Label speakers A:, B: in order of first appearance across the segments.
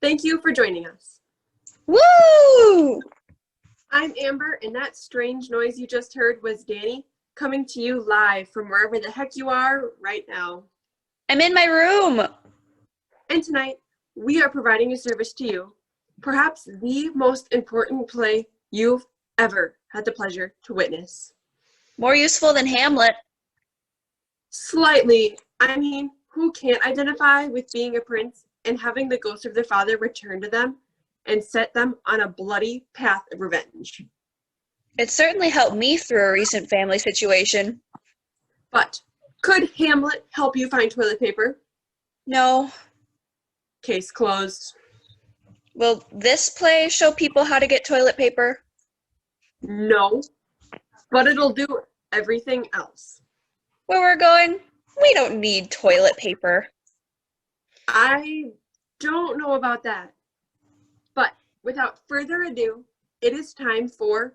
A: Thank you for joining us.
B: Woo!
A: I'm Amber, and that strange noise you just heard was Danny coming to you live from wherever the heck you are right now.
B: I'm in my room.
A: And tonight, we are providing a service to you, perhaps the most important play you've ever had the pleasure to witness.
B: More useful than Hamlet.
A: Slightly. I mean, who can't identify with being a prince and having the ghost of their father return to them and set them on a bloody path of revenge?
B: It certainly helped me through a recent family situation.
A: But could Hamlet help you find toilet paper?
B: No.
A: Case closed.
B: Will this play show people how to get toilet paper?
A: No, but it'll do everything else.
B: Where we're going, we don't need toilet paper.
A: I don't know about that. But without further ado, it is time for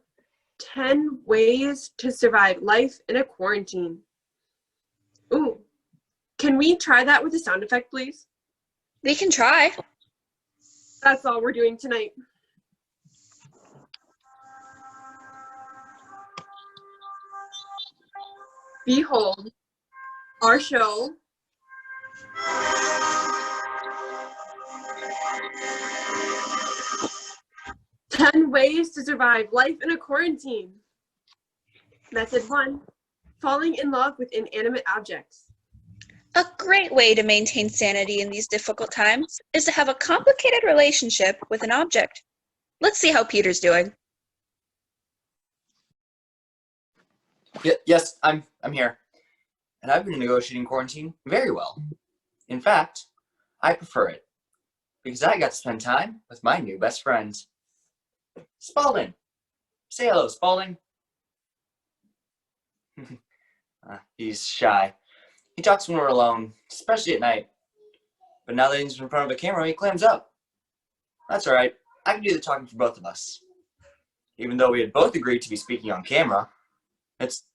A: 10 ways to survive life in a quarantine. Ooh, can we try that with a sound effect, please?
B: We can try.
A: That's all we're doing tonight. Behold, our show. "10 Ways to Survive Life in a Quarantine." Method 1, falling in love with inanimate objects.
B: A great way to maintain sanity in these difficult times is to have a complicated relationship with an object. Let's see how Peter's doing.
C: Yes, I'm here. And I've been negotiating quarantine very well. In fact, I prefer it because I got to spend time with my new best friend, Spalding. Say hello, Spalding. He's shy. He talks when we're alone, especially at night. But now that he's in front of a camera, he clams up. That's all right. I can do the talking for both of us. Even though we had both agreed to be speaking on camera, it's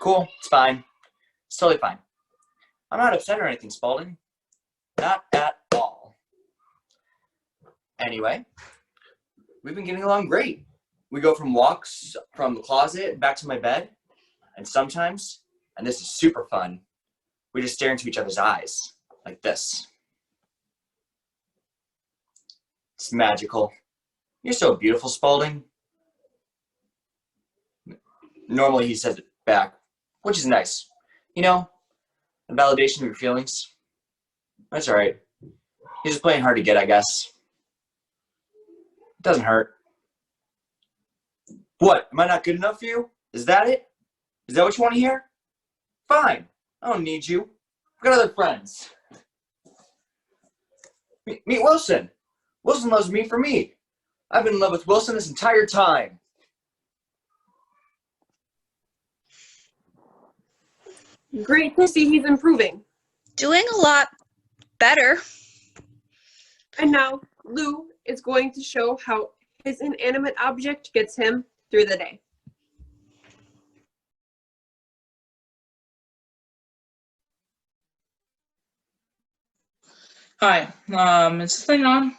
C: cool. It's fine. It's totally fine. I'm not upset or anything, Spalding. Not at all. Anyway, we've been getting along great. We go from walks from the closet back to my bed, and sometimes, and this is super fun, we just stare into each other's eyes, like this. It's magical. You're so beautiful, Spalding. Normally he says it back, which is nice. You know, the validation of your feelings. That's all right. He's just playing hard to get, I guess. It doesn't hurt. What? Am I not good enough for you? Is that it? Is that what you want to hear? Fine. I don't need you. I've got other friends. Meet Wilson. Wilson loves me for me. I've been in love with Wilson this entire time.
A: Great to see he's improving.
B: Doing a lot better.
A: And now, Lou is going to show how his inanimate object gets him through the day.
D: Hi, is this thing on?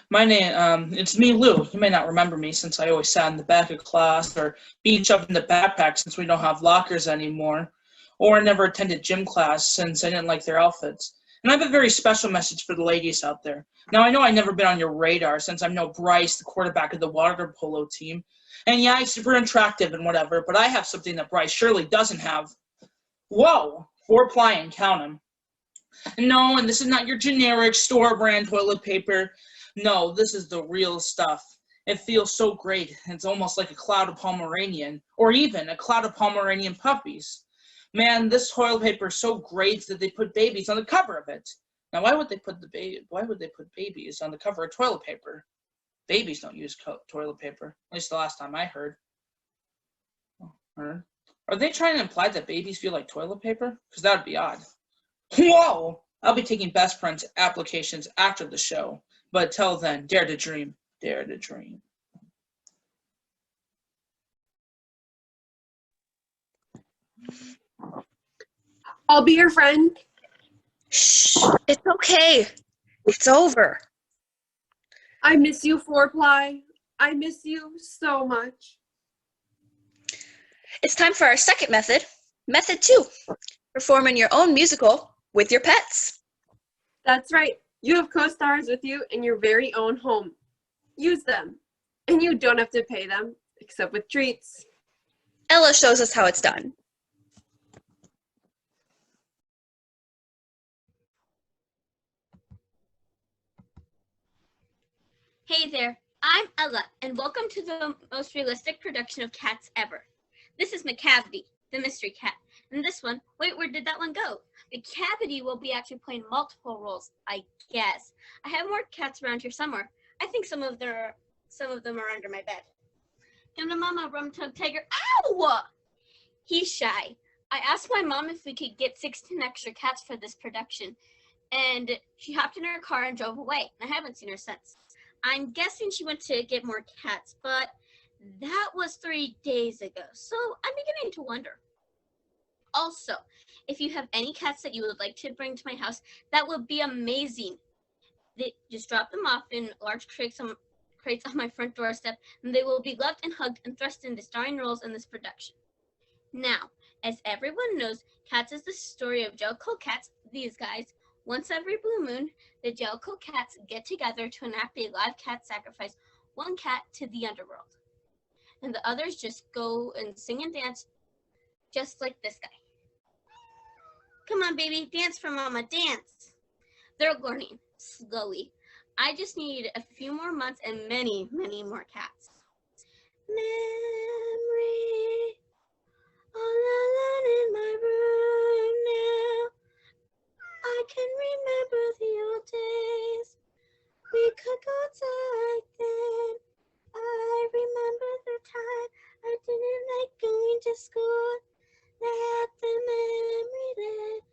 D: My name, it's me, Lou. You may not remember me since I always sat in the back of class or beach up in the backpack since we don't have lockers anymore, or I never attended gym class since I didn't like their outfits. And I have a very special message for the ladies out there. Now, I know I've never been on your radar since I'm no Bryce, the quarterback of the water polo team. And yeah, he's super attractive and whatever, but I have something that Bryce surely doesn't have. Whoa, 4-ply and count 'em. No, and this is not your generic store brand toilet paper. No, this is the real stuff. It feels so great. It's almost like a cloud of Pomeranian, or even a cloud of Pomeranian puppies. Man, this toilet paper is so great that they put babies on the cover of it. Now, why would they put babies on the cover of toilet paper? Babies don't use toilet paper, at least the last time I heard. Are they trying to imply that babies feel like toilet paper? Because that would be odd. Whoa! I'll be taking best friends applications after the show. But till then, dare to dream. Dare to dream.
A: I'll be your friend.
B: Shh, it's okay. It's over.
A: I miss you, Four-Ply. I miss you so much.
B: It's time for our second method, Method 2, performing your own musical with your pets.
A: That's right. You have co-stars with you in your very own home. Use them. And you don't have to pay them, except with treats.
B: Ella shows us how it's done.
E: Hey there, I'm Ella, and welcome to the most realistic production of cats ever. This is McCavity, the mystery cat, and this one, wait, where did that one go? McCavity will be actually playing multiple roles, I guess. I have more cats around here somewhere. I think some of them are under my bed. Come to Mama, Rum-Tug Tiger. Ow! He's shy. I asked my mom if we could get 16 extra cats for this production, and she hopped in her car and drove away. I haven't seen her since. I'm guessing she went to get more cats, but that was 3 days ago, so I'm beginning to wonder. Also, if you have any cats that you would like to bring to my house, that would be amazing. Just drop them off in large crates on my front doorstep, and they will be loved and hugged and thrust into starring roles in this production. Now, as everyone knows, Cats is the story of Jellicoe cats, these guys. Once every blue moon, the Jellicoe cats get together to enact a live cat sacrifice, one cat to the underworld. And the others just go and sing and dance, just like this guy. Come on, baby, dance for Mama, dance. They're learning, slowly. I just need a few more months and many, many more cats. Memory, all alone in my room now. I can remember the old days. We could go outside then. I remember the time I didn't like going to school. Let the memory live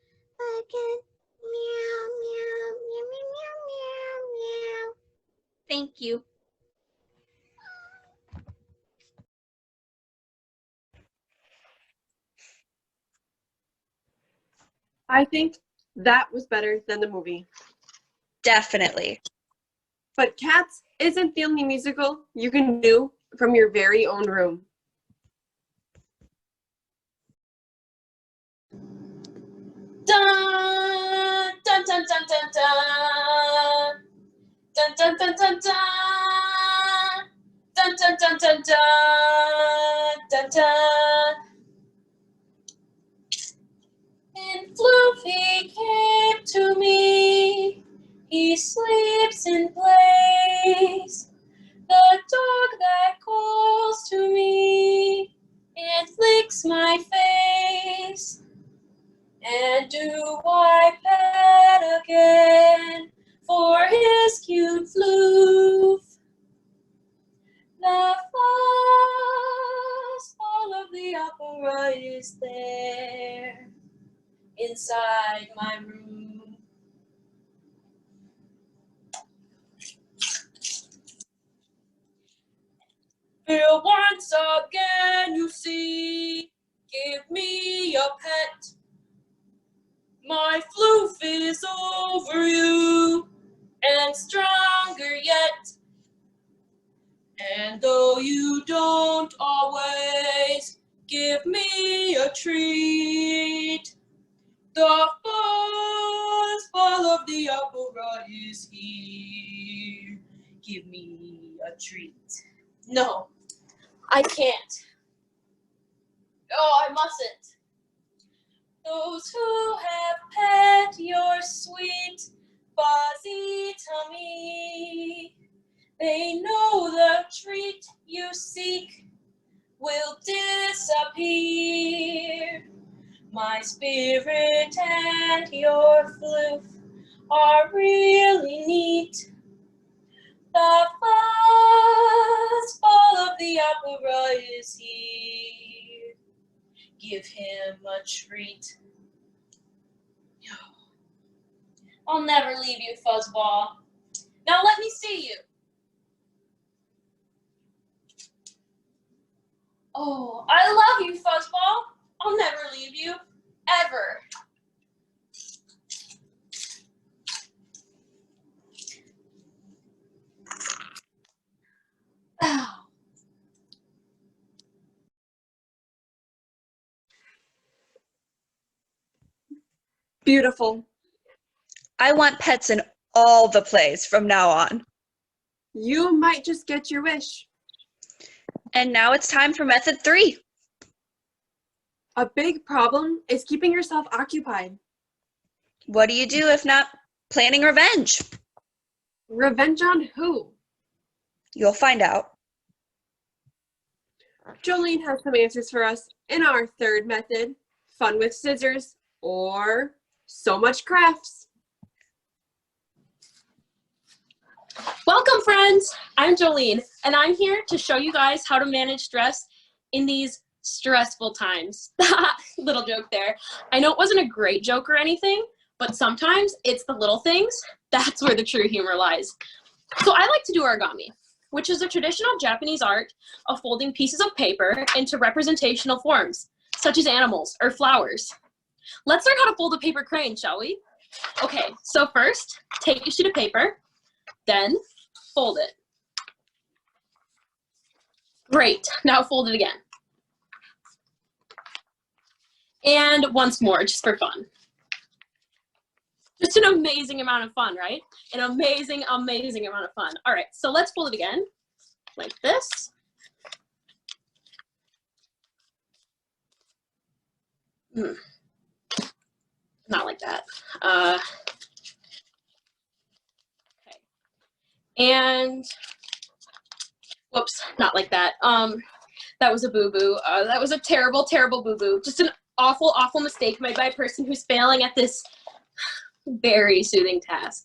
E: again. Meow, meow, meow, meow, meow, meow. Thank you.
A: I think that was better than the movie.
B: Definitely.
A: But Cats isn't the only musical you can do from your very own room.
F: Dun dun dun dun dun dun dun dun dun dun dun dun dun dun dun dun. And Fluffy came to me. He sleeps and plays. The dog that calls to me and licks my face. And do I pet again for his cute floof? The fuss, all of the opera is there inside my room. Here once again you see, give me a pet. My floof is over you, and stronger yet. And though you don't always give me a treat, the fuzzball of the opera is here. Give me a treat. No, I can't. Oh, I mustn't. Those who have pet your sweet fuzzy tummy, they know the treat you seek will disappear. My spirit and your floof are really neat. The fuzzball of the opera is here. Give him a treat. I'll never leave you, Fuzzball. Now let me see you. Oh, I love you, Fuzzball. I'll never leave you, ever.
A: Beautiful.
B: I want pets in all the plays from now on.
A: You might just get your wish.
B: And now it's time for method 3.
A: A big problem is keeping yourself occupied.
B: What do you do if not planning revenge?
A: Revenge on who?
B: You'll find out.
A: Jolene has some answers for us in our third method, fun with scissors, or so much crafts.
F: Welcome, friends. I'm Jolene, and I'm here to show you guys how to manage stress in these stressful times. Little joke there. I know it wasn't a great joke or anything, but sometimes it's the little things. That's where the true humor lies. So I like to do origami, which is a traditional Japanese art of folding pieces of paper into representational forms, such as animals or flowers. Let's learn how to fold a paper crane, shall we? Okay, so first, take a sheet of paper, then fold it. Great, now fold it again. And once more, just for fun. Just an amazing amount of fun, right? An amazing, amazing amount of fun. All right, so let's fold it again, like this. Not like that. Okay. And, whoops, not like that. That was a boo-boo. That was a terrible, terrible boo-boo. Just an awful, awful mistake made by a person who's failing at this very soothing task.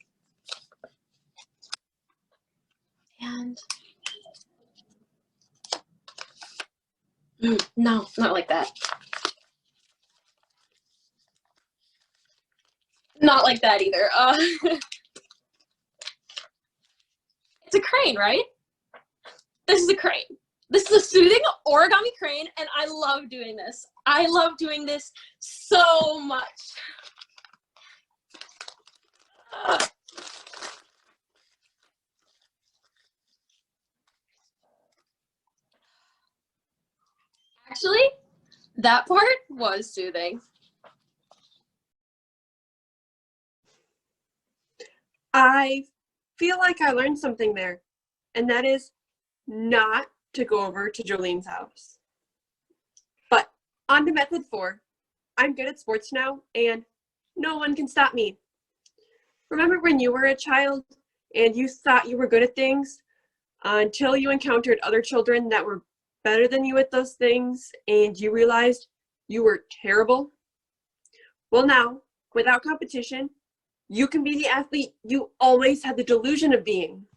F: And no, not like that. Not like that either. It's a crane, right? This is a crane. This is a soothing origami crane, and I love doing this. I love doing this so much. Actually, that part was soothing.
A: I feel like I learned something there, and that is not to go over to Jolene's house. But on to method 4. I'm good at sports now, and no one can stop me. Remember when you were a child and you thought you were good at things until you encountered other children that were better than you at those things and you realized you were terrible? Well, now, without competition, you can be the athlete you always had the delusion of being.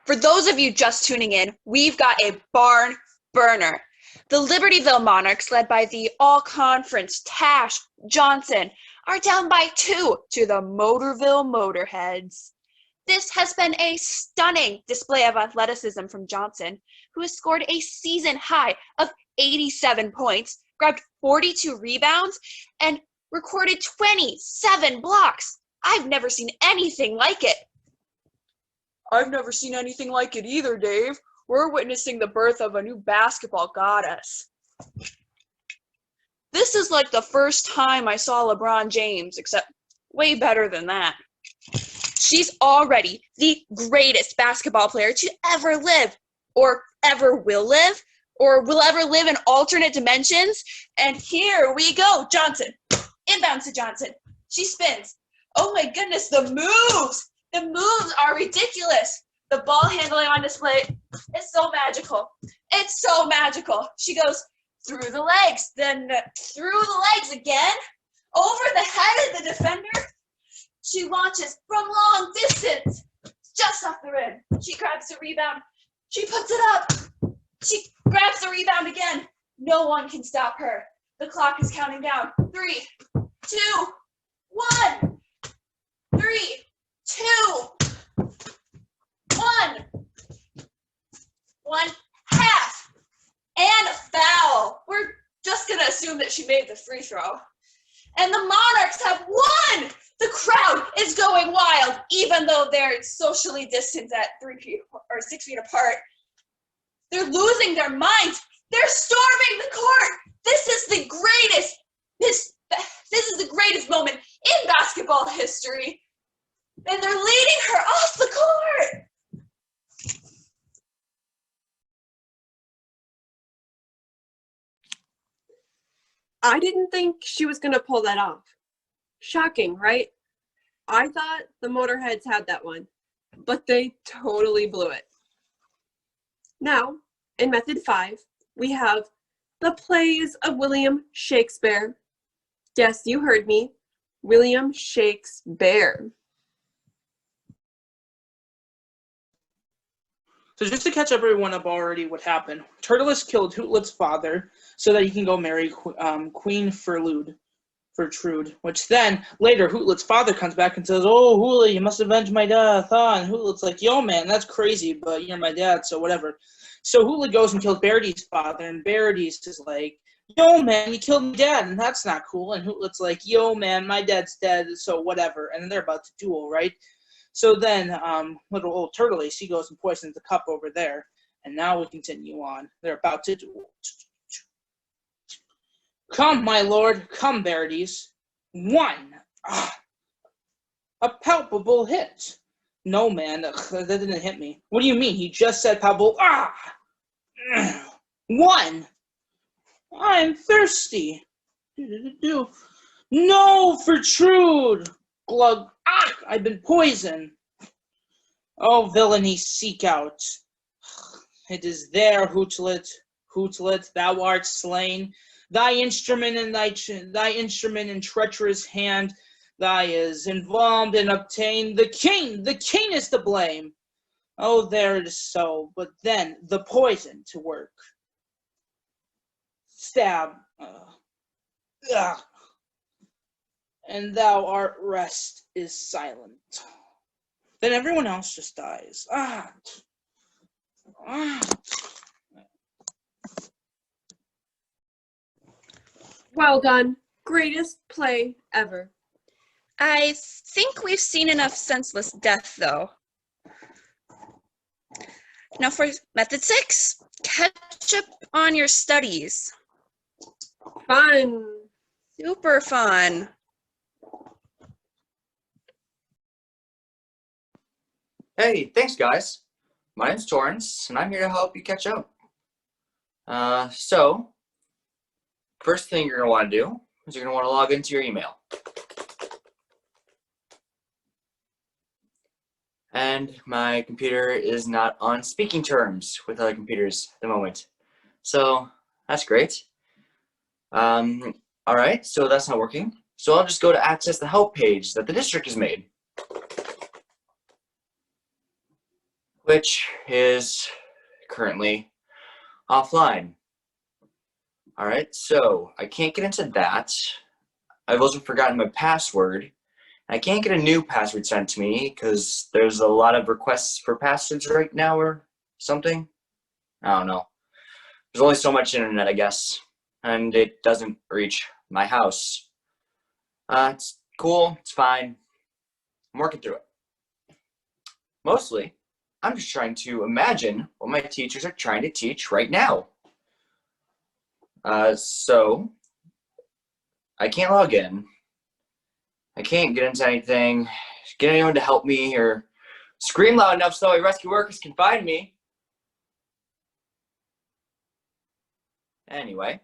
B: For those of you just tuning in, we've got a barn burner. The Libertyville Monarchs, led by the all-conference Tash Johnson, are down by 2 to the Motorville Motorheads. This has been a stunning display of athleticism from Johnson, who has scored a season high of 87 points, grabbed 42 rebounds, and recorded 27 blocks. I've never seen anything like it. I've never seen anything like it either, Dave. We're witnessing the birth of a new basketball goddess. This is like the first time I saw LeBron James, except way better than that. She's already the greatest basketball player to ever live, or ever will live, or will ever live in alternate dimensions. And here we go, Johnson. Inbounds to Johnson. She spins. Oh my goodness, the moves! The moves are ridiculous. The ball handling on display is so magical. It's so magical. She goes through the legs, then through the legs again, over the head of the defender. She launches from long distance, just off the rim. She grabs the rebound. She puts it up. She grabs the rebound again. No one can stop her. The clock is counting down. 3, 2, 1. 3, 2, 1. 1 half. And a foul. We're just going to assume that she made the free throw. And the Monarchs have won. The crowd is going wild, even though they're socially distant at 3 feet or 6 feet apart. They're losing their minds. They're storming the court. This is the
A: I didn't think she was going to pull that off. Shocking, right? I thought the Motorheads had that one, but they totally blew it. Now, in Method 5, we have the plays of William Shakespeare. Yes, you heard me. William Shakespeare.
D: So just to catch everyone up already what happened, Turtles killed Hootlet's father so that he can go marry Queen Gertrude, which then later Hootlet's father comes back and says, "Oh, Hootlet, you must avenge my death." Huh? And Hootlet's like, "Yo, man, that's crazy, but you're my dad, so whatever." So Hootlet goes and kills Verity's father, and Verity's is like, "Yo, man, you killed my dad, and that's not cool." And Hootlet's like, "Yo, man, my dad's dead, so whatever." And then they're about to duel, right? So then little old Turtle Ace, he goes and poisons the cup over there. And now we continue on. They're about to duel. "Come, my lord, come, Verities. One. A palpable hit." "No, man, that didn't hit me." "What do you mean? He just said palpable. One. I'm thirsty. No, Gertrude. Glug. I've been poisoned." "Oh, villainy, seek out. It is there, Hootlet. Hootlet, thou art slain. Thy instrument in treacherous hand, thy is embalmed and obtained. The king is to blame." "Oh, there it is so, but then the poison to work." Stab. And thou art rest is silent. Then everyone else just dies.
A: Well done. Greatest play ever.
B: I think we've seen enough senseless death, though. Now for Method 6, catch up on your studies.
A: Fun.
B: Super fun.
C: Hey, thanks, guys. My name's Torrance, and I'm here to help you catch up. So, first thing you're going to want to do is you're going to want to log into your email. And my computer is not on speaking terms with other computers at the moment. So, that's great. All right, so that's not working. So I'll just go to access the help page that the district has made, which is currently offline. All right, so I can't get into that. I've also forgotten my password. I can't get a new password sent to me because there's a lot of requests for passwords right now or something. I don't know. There's only so much internet, I guess, and it doesn't reach my house. It's cool, it's fine. I'm working through it. Mostly, I'm just trying to imagine what my teachers are trying to teach right now. So, I can't log in. I can't get into anything, get anyone to help me, or scream loud enough so my rescue workers can find me. Anyway,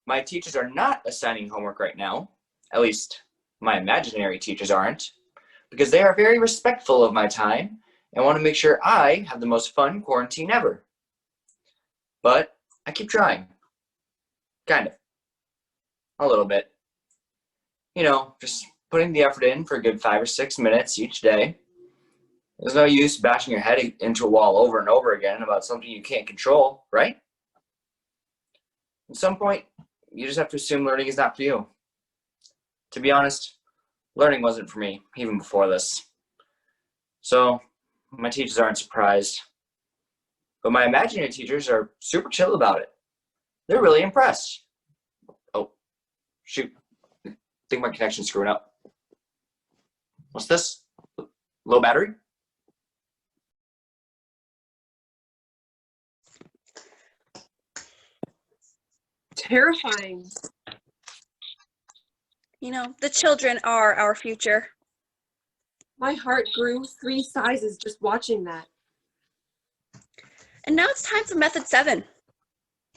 C: my teachers are not assigning homework right now. At least, my imaginary teachers aren't, because they are very respectful of my time and want to make sure I have the most fun quarantine ever. But I keep trying. Kind of. A little bit. You know, just putting the effort in for a good 5 or 6 minutes each day. There's no use bashing your head into a wall over and over again about something you can't control, right? At some point, you just have to assume learning is not for you. To be honest, learning wasn't for me, even before this. So, my teachers aren't surprised. But my imaginary teachers are super chill about it. They're really impressed. Oh, shoot. I think my connection's screwing up. What's this? Low battery?
A: Terrifying.
B: You know, the children are our future.
A: My heart grew 3 sizes just watching that.
B: And now it's time for Method 7.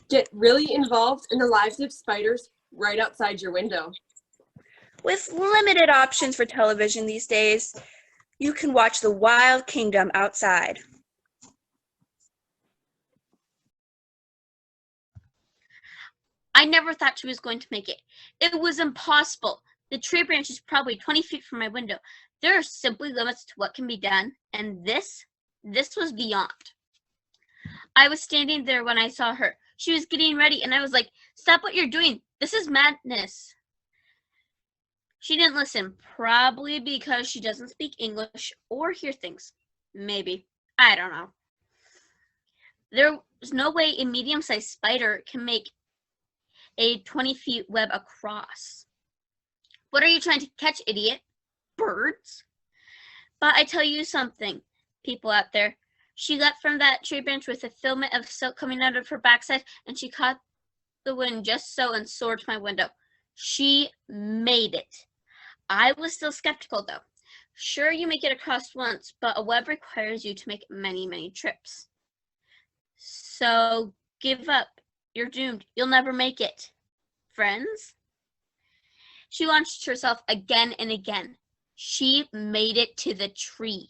A: Get really involved in the lives of spiders right outside your window.
B: With limited options for television these days, you can watch the Wild Kingdom outside.
E: I never thought she was going to make it. It was impossible. The tree branch is probably 20 feet from my window. There are simply limits to what can be done, and this was beyond. I was standing there when I saw her. She was getting ready, and I was like, "Stop what you're doing. This is madness." She didn't listen, probably because she doesn't speak English or hear things. Maybe. I don't know. There's no way a medium-sized spider can make a 20-feet web across. What are you trying to catch, idiot? Birds? But I tell you something, people out there. She leapt from that tree branch with a filament of silk coming out of her backside, and she caught the wind just so and soared to my window. She made it. I was still skeptical, though. Sure, you make it across once, but a web requires you to make many, many trips. So give up. You're doomed. You'll never make it. Friends? She launched herself again and again. She made it to the tree.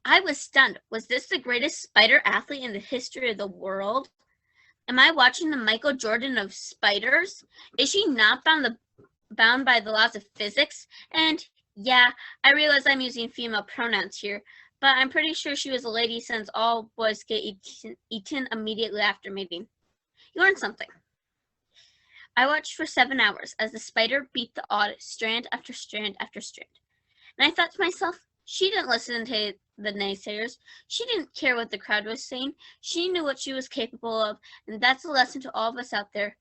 E: I was stunned. Was this the greatest spider athlete in the history of the world? Am I watching the Michael Jordan of spiders? Is she not bound by the laws of physics? And yeah, I realize I'm using female pronouns here, but I'm pretty sure she was a lady since all boys get eaten immediately after mating. You learned something. I watched for 7 hours as the spider beat the odd strand after strand after strand. And I thought to myself, she didn't listen to the naysayers. She didn't care what the crowd was saying. She knew what she was capable of, and that's a lesson to all of us out there.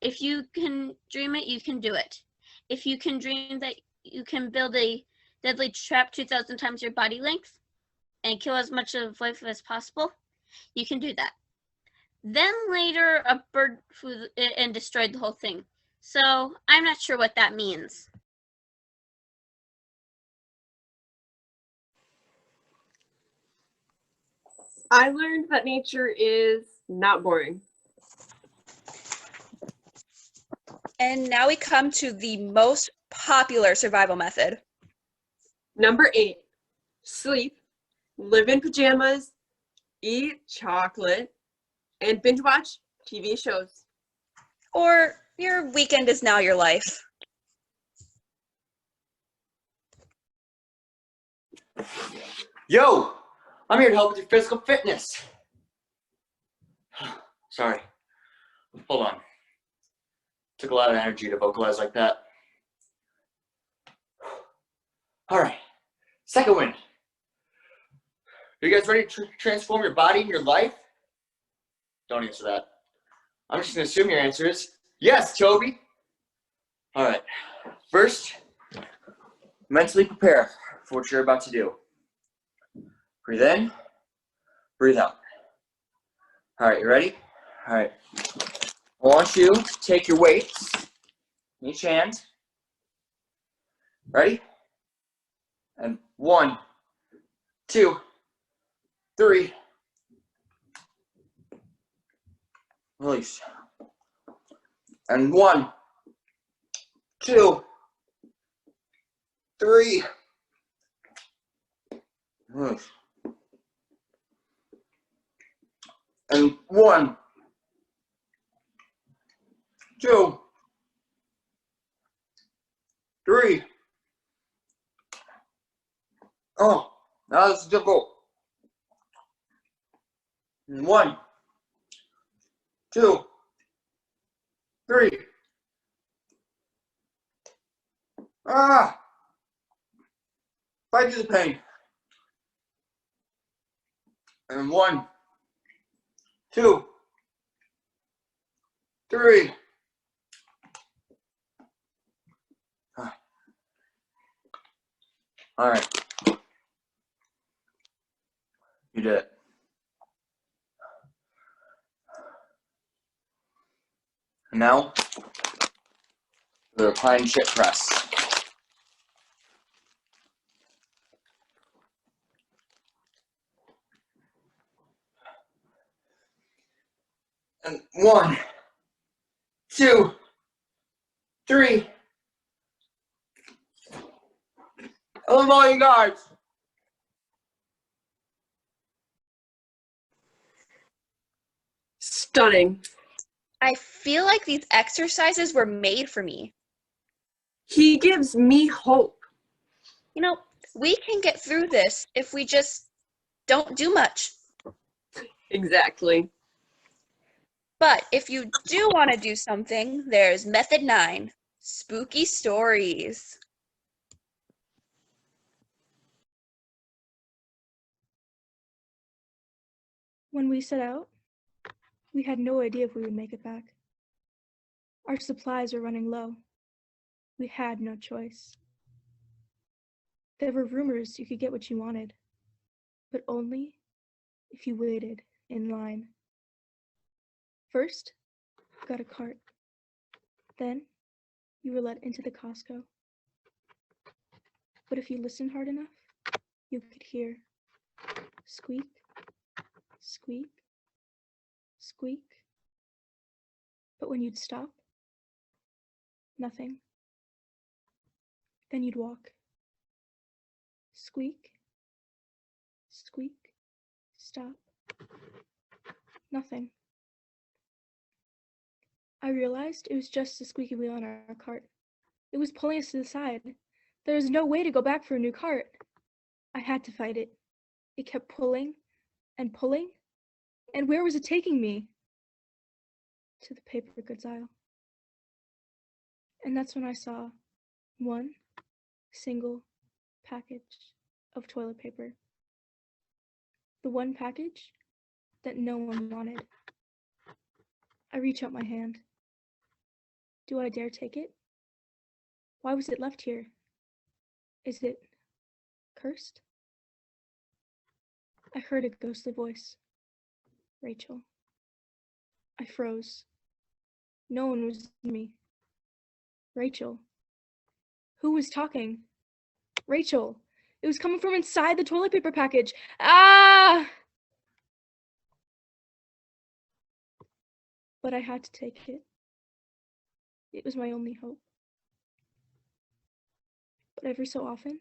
E: If you can dream it, you can do it. If you can dream that you can build a deadly trap 2,000 times your body length and kill as much of life as possible, you can do that. Then later, a bird flew and destroyed the whole thing. So I'm not sure what that means.
A: I learned that nature is not boring.
B: And now we come to the most popular survival method.
A: Number 8, sleep, live in pajamas, eat chocolate, and binge watch TV shows.
B: Or your weekend is now your life.
C: Yo, I'm here to help with your physical fitness. Sorry. Hold on. Took a lot of energy to vocalize like that. All right. Second win. Are you guys ready to transform your body and your life? Don't answer that. I'm just going to assume your answer is yes, Toby. All right. First, mentally prepare for what you're about to do. Breathe in, breathe out. All right, you ready? All right. I want you to take your weights in each hand. Ready? And 1, 2, 3. Release. And 1, 2, 3. Release. And 1, 2, 3. Oh, now this is difficult. And 1, 2, 3. Ah! Fight through the pain. And 1, 2, 3. All right. You did it. And now, the recline chip press. And 1, 2, 3. I love all you guys.
A: Stunning.
B: I feel like these exercises were made for me.
A: He gives me hope.
B: You know, we can get through this if we just don't do much.
A: Exactly.
B: But if you do want to do something, there's Method 9, spooky stories.
G: When we set out, we had no idea if we would make it back. Our supplies were running low. We had no choice. There were rumors you could get what you wanted, but only if you waited in line. First, you got a cart. Then, you were let into the Costco. But if you listened hard enough, you could hear squeak, squeak, squeak. But when you'd stop, nothing. Then you'd walk. Squeak, squeak, stop. Nothing. I realized it was just a squeaky wheel on our cart. It was pulling us to the side. There was no way to go back for a new cart. I had to fight it. It kept pulling and pulling. And where was it taking me? To the paper goods aisle. And that's when I saw one single package of toilet paper. The one package that no one wanted. I reach out my hand. Do I dare take it? Why was it left here? Is it cursed? I heard a ghostly voice. Rachel. I froze. No one was in me. Rachel. Who was talking? Rachel. It was coming from inside the toilet paper package. Ah! But I had to take it. It was my only hope. But every so often,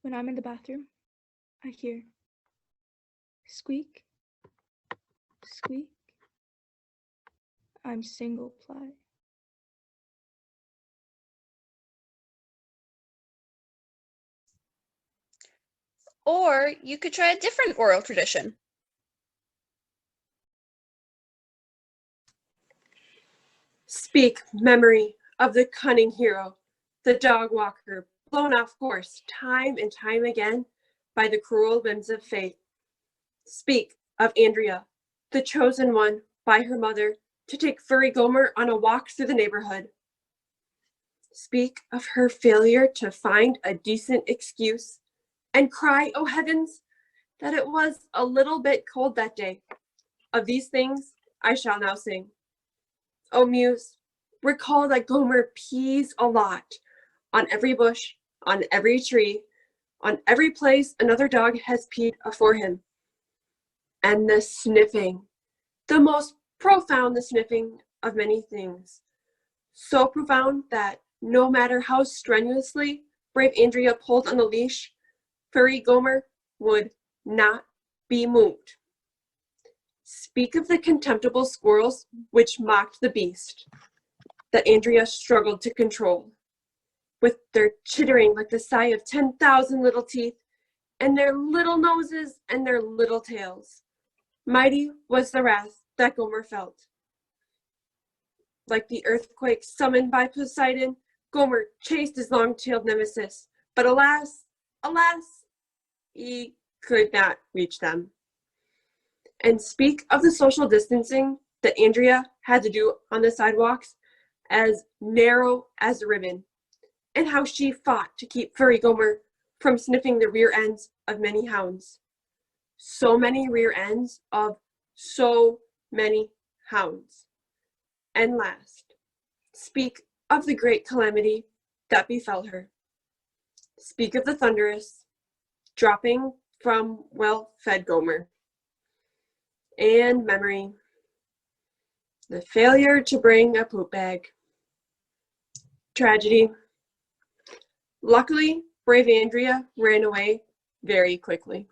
G: when I'm in the bathroom, I hear squeak, squeak. I'm single ply.
B: Or you could try a different oral tradition.
A: Speak, memory, of the cunning hero, the dog walker, blown off course time and time again by the cruel whims of fate. Speak of Andrea, the chosen one by her mother to take furry Gomer on a walk through the neighborhood. Speak of her failure to find a decent excuse and cry, oh heavens, that it was a little bit cold that day. Of these things I shall now sing. O Muse, recall that Gomer pees a lot on every bush, on every tree, on every place another dog has peed afore him. And the sniffing, the most profound the sniffing of many things. So profound that no matter how strenuously brave Andrea pulled on the leash, furry Gomer would not be moved. Speak of the contemptible squirrels which mocked the beast that Andrea struggled to control, with their chittering like the sigh of 10,000 little teeth, and their little noses and their little tails. Mighty was the wrath that Gomer felt. Like the earthquake summoned by Poseidon, Gomer chased his long-tailed nemesis, but alas, alas, he could not reach them. And speak of the social distancing that Andrea had to do on the sidewalks, as narrow as a ribbon, and how she fought to keep furry Gomer from sniffing the rear ends of many hounds. So many rear ends of so many hounds. And last, speak of the great calamity that befell her. Speak of the thunderous dropping from well-fed Gomer. And memory, the failure to bring a poop bag. Tragedy. Luckily, brave Andrea ran away very quickly.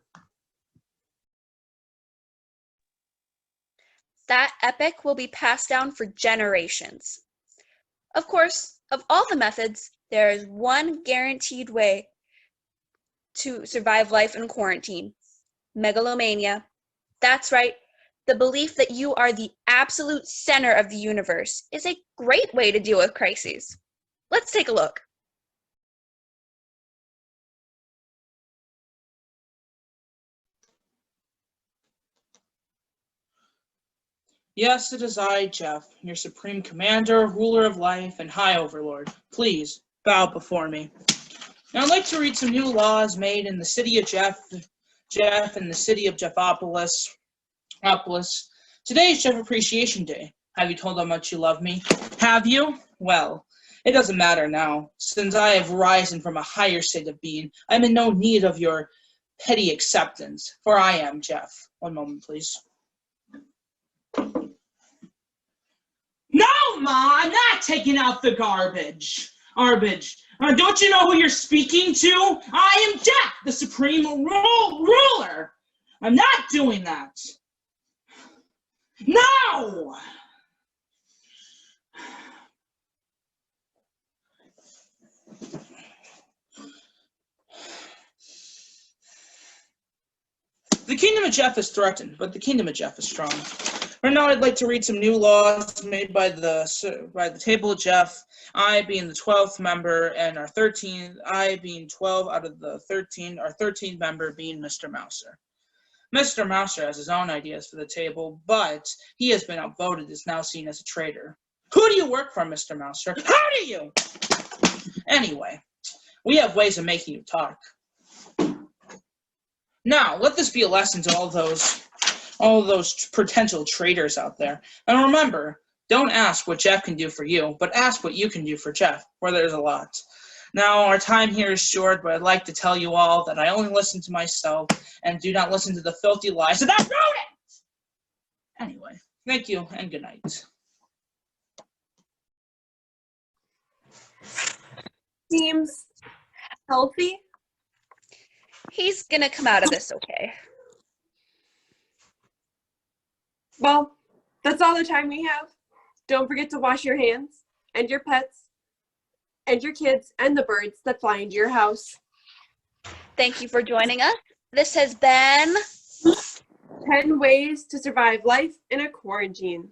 B: That epic will be passed down for generations. Of course, of all the methods, there is one guaranteed way to survive life in quarantine: megalomania. That's right, the belief that you are the absolute center of the universe is a great way to deal with crises. Let's take a look.
D: Yes, it is I, Jeff, your supreme commander, ruler of life, and high overlord. Please, bow before me. Now, I'd like to read some new laws made in the city of Jeff and the city of Jeffopolis. Today is Jeff Appreciation Day. Have you told how much you love me? Have you? Well, it doesn't matter now. Since I have risen from a higher state of being, I'm in no need of your petty acceptance, for I am Jeff. One moment, please. No, Ma, I'm not taking out the garbage. Don't you know who you're speaking to? I am Jeff, the supreme ruler. I'm not doing that. No! The kingdom of Jeff is threatened, but the kingdom of Jeff is strong. Right now, I'd like to read some new laws made by the table of Jeff. I being the 12th member, and our 13th. I being 12 out of the 13. Our 13th member being Mr. Mouser. Mr. Mouser has his own ideas for the table, but he has been outvoted. Is now seen as a traitor. Who do you work for, Mr. Mouser? How do you? Anyway, we have ways of making you talk. Now, let this be a lesson to all those potential traitors out there. And remember, don't ask what Jeff can do for you, but ask what you can do for Jeff, where there's a lot. Now, our time here is short, but I'd like to tell you all that I only listen to myself and do not listen to the filthy lies of that rodent! Anyway, thank you and good night.
A: Seems healthy.
B: He's gonna come out of this okay.
A: Well, that's all the time we have. Don't forget to wash your hands and your pets and your kids and the birds that fly into your house.
B: Thank you for joining us. This has been
A: 10 ways to survive life in a quarantine.